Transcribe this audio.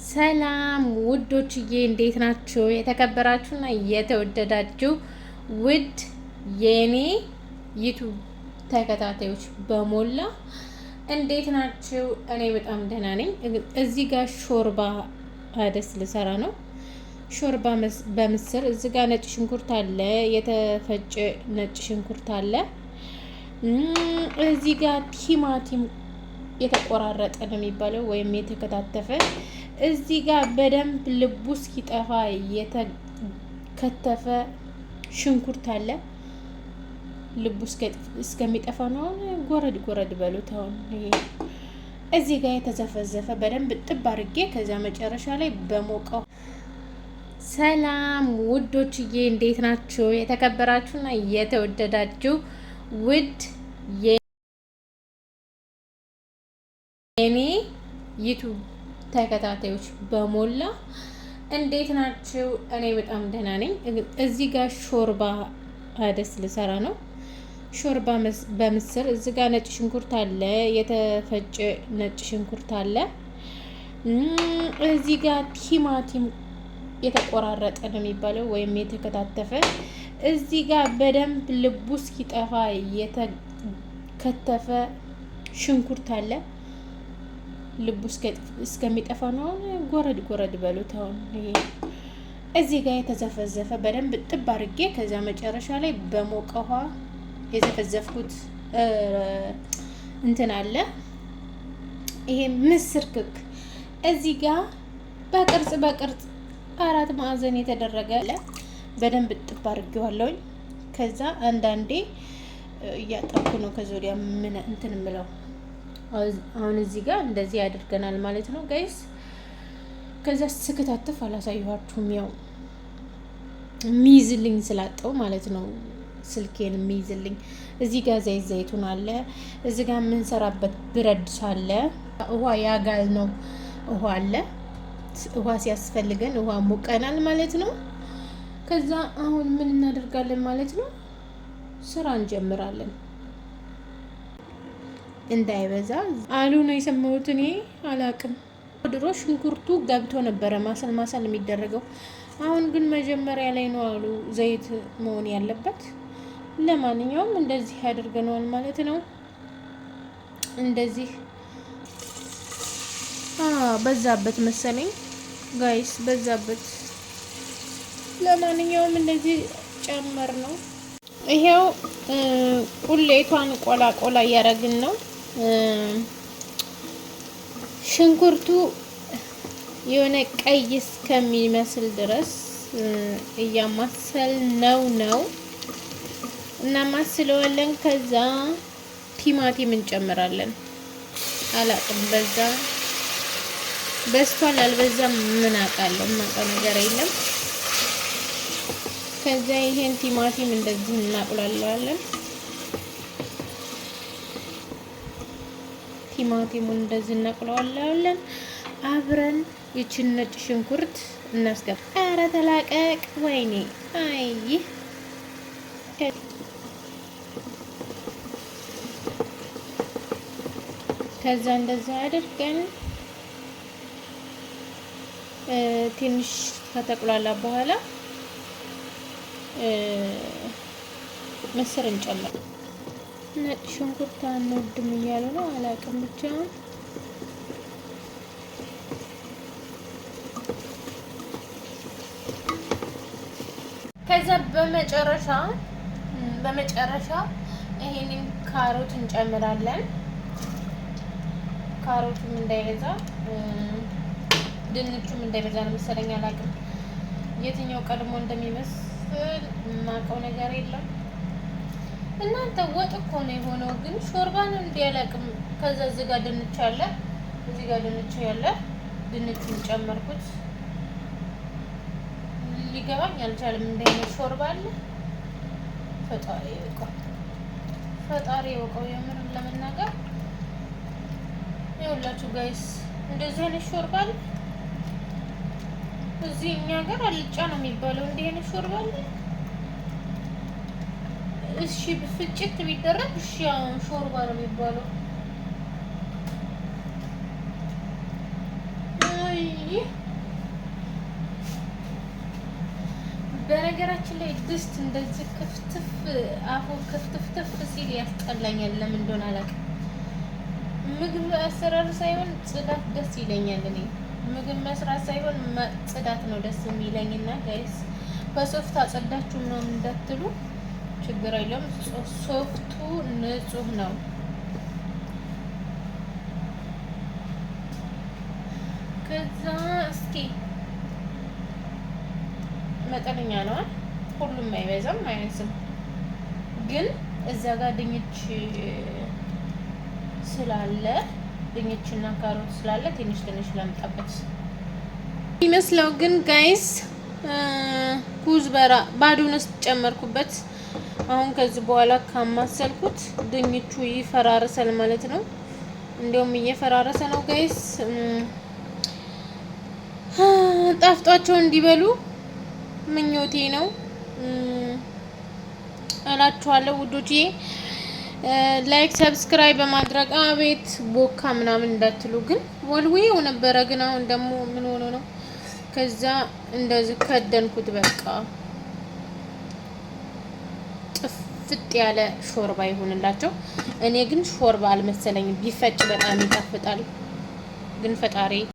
ሰላም ውዶችዬ እንዴት ናችሁ? የተከበራችሁና የተወደዳችሁ ውድ የኔ ዩቱብ ተከታታዮች በሞላ እንዴት ናችሁ? እኔ በጣም ደህና ነኝ። እዚህ ጋር ሾርባ አደስ ልሰራ ነው። ሾርባ በምስር እዚህ ጋር ነጭ ሽንኩርት አለ፣ የተፈጨ ነጭ ሽንኩርት አለ። እዚህ ጋር ቲማቲም የተቆራረጠ ነው የሚባለው ወይም የተከታተፈ። እዚህ ጋር በደንብ ልቡ እስኪጠፋ የተከተፈ ሽንኩርት አለ። ልቡ እስከሚጠፋ ነው። ጎረድ ጎረድ በሉት። አሁን እዚህ ጋር የተዘፈዘፈ በደንብ ጥብ አድርጌ ከዚያ መጨረሻ ላይ በሞቀው። ሰላም ውዶችዬ እንዴት ናችሁ? የተከበራችሁና የተወደዳችሁ ውድ የኔ ዩቱብ ተከታታዮች በሞላ እንዴት ናችሁ? እኔ በጣም ደህና ነኝ። እዚህ ጋር ሾርባ አደስ ልሰራ ነው። ሾርባ በምስር እዚህ ጋር ነጭ ሽንኩርት አለ፣ የተፈጨ ነጭ ሽንኩርት አለ። እዚህ ጋር ቲማቲም የተቆራረጠ ነው የሚባለው ወይም የተከታተፈ። እዚህ ጋር በደንብ ልቡ እስኪጠፋ የተከተፈ ሽንኩርት አለ። ልቡ እስከሚጠፋ ነው። ጎረድ ጎረድ በሉት። አሁን እዚህ ጋር የተዘፈዘፈ በደንብ ጥብ አድርጌ ከዚያ መጨረሻ ላይ በሞቀ ውሃ የዘፈዘፍኩት እንትን አለ። ይሄ ምስር ክክ እዚህ ጋር በቅርጽ 4 ማዕዘን የተደረገ አለ። በደንብ ጥብ አድርጌዋለሁኝ። ከዛ አንዳንዴ እያጠብኩ ነው። ከዚህ ወዲያ ምን እንትን ምለው አሁን እዚህ ጋር እንደዚህ ያደርገናል ማለት ነው ጋይስ። ከዛ ስከታተፍ አላሳየኋችሁም፣ ያው ሚይዝልኝ ስላጣው ማለት ነው። ስልኬን ሚይዝልኝ። እዚህ ጋር ዘይቱን አለ። እዚህ ጋር የምንሰራበት ብረት አለ። ውሃ ያጋል ነው። ውሃ አለ። ውሃ ሲያስፈልገን ውሃ ሙቀናል ማለት ነው። ከዛ አሁን ምን እናደርጋለን ማለት ነው? ስራ እንጀምራለን። እንዳይበዛ አሉ ነው የሰማሁት። እኔ አላቅም። ድሮ ሽንኩርቱ ገብቶ ነበረ ማሰል የሚደረገው። አሁን ግን መጀመሪያ ላይ ነው አሉ ዘይት መሆን ያለበት። ለማንኛውም እንደዚህ ያደርገነዋል ማለት ነው። እንደዚህ በዛበት መሰለኝ ጋይስ፣ በዛበት። ለማንኛውም እንደዚህ ጨመር ነው። ይሄው ቁሌቷን ቆላ እያደረግን ነው። ሽንኩርቱ የሆነ ቀይ እስከሚመስል ድረስ እያማሰል ነው እናማስለዋለን። ከዛ ቲማቲም እንጨምራለን። አላቅም በስቷል አልበዛም ምን አውቃለሁ፣ የማውቀው ነገር የለም። ከዛ ይሄን ቲማቲም እንደዚህ እናቁላለዋለን። ቲማቲሙን እንደዚህ እናቁላለዋለን። አብረን ይችን ነጭ ሽንኩርት እናስገባ። ኧረ ተላቀቅ! ወይኔ! አይ ከዛ እንደዛ አድርገን ትንሽ ከተቁላላ በኋላ ምስር እንጨምር። ነጭ ሽንኩርት አንወድም እያሉ ነው፣ አላውቅም ብቻ። ከዛ በመጨረሻ ይሄንን ካሮት እንጨምራለን። ካሮቱም እንዳይበዛ ድንቹም እንዳይበዛ ነው መሰለኝ፣ አላውቅም የትኛው ቀድሞ እንደሚመስል የማውቀው ነገር የለም። እናንተ ወጥ እኮ ነው የሆነው፣ ግን ሾርባ ነው እንዲያላቅም። ከዛ እዚህ ጋር ድንች አለ፣ እዚህ ጋር ድንች ያለ፣ ድንቹን ጨመርኩት። ሊገባኝ አልቻለም። እንደ አይነት ሾርባ አለ። ፈጣሪ ይወቀው የምር ለመናገር። ይኸውላችሁ ጋይስ እንደዚህ አይነት ሾርባ አለ። እዚህ እኛ ሀገር አልጫ ነው የሚባለው። እንዲህ አይነት ሾርባ አለ። እሺ ፍጭት ቢደረግ እሺ አሁን ሾርባ ነው የሚባለው። አይ በነገራችን ላይ ድስት እንደዚህ ክፍትፍ አፉ ክፍትፍትፍ ሲል ያስጠላኛል። ለምን እንደሆነ አላውቅም። ምግብ አሰራር ሳይሆን ጽዳት ደስ ይለኛል። እኔ ምግብ መስራት ሳይሆን ጽዳት ነው ደስ የሚለኝና ጋይስ በሶፍት አጸዳችሁ ምናምን እንዳትሉ ችግር የለውም። ሶፍቱ ንጹህ ነው። ከዛ እስኪ መጠነኛ ነው፣ ሁሉም አይበዛም አይነስም። ግን እዛ ጋር ድንች ስላለ ድንችና ካሮት ስላለ ትንሽ ላምጣበት ይመስለው። ግን ጋይስ ኩዝበራ ባዶንስ ጨመርኩበት። አሁን ከዚህ በኋላ ካማሰልኩት ድንቹ ይፈራረሳል ማለት ነው። እንዲያውም እየፈራረሰ ነው ጋይስ። ጣፍጧቸው እንዲበሉ ምኞቴ ነው እላችኋለሁ ውዶቼ። ላይክ ሰብስክራይብ በማድረግ አቤት ቦካ ምናምን እንዳትሉ። ግን ወልዌው ነበረ። ግን አሁን ደግሞ ምን ሆኖ ነው? ከዛ እንደዚህ ከደንኩት። በቃ ጥፍጥ ያለ ሾርባ ይሆንላቸው። እኔ ግን ሾርባ አልመሰለኝም። ቢፈጭ በጣም ይጣፍጣል። ግን ፈጣሪ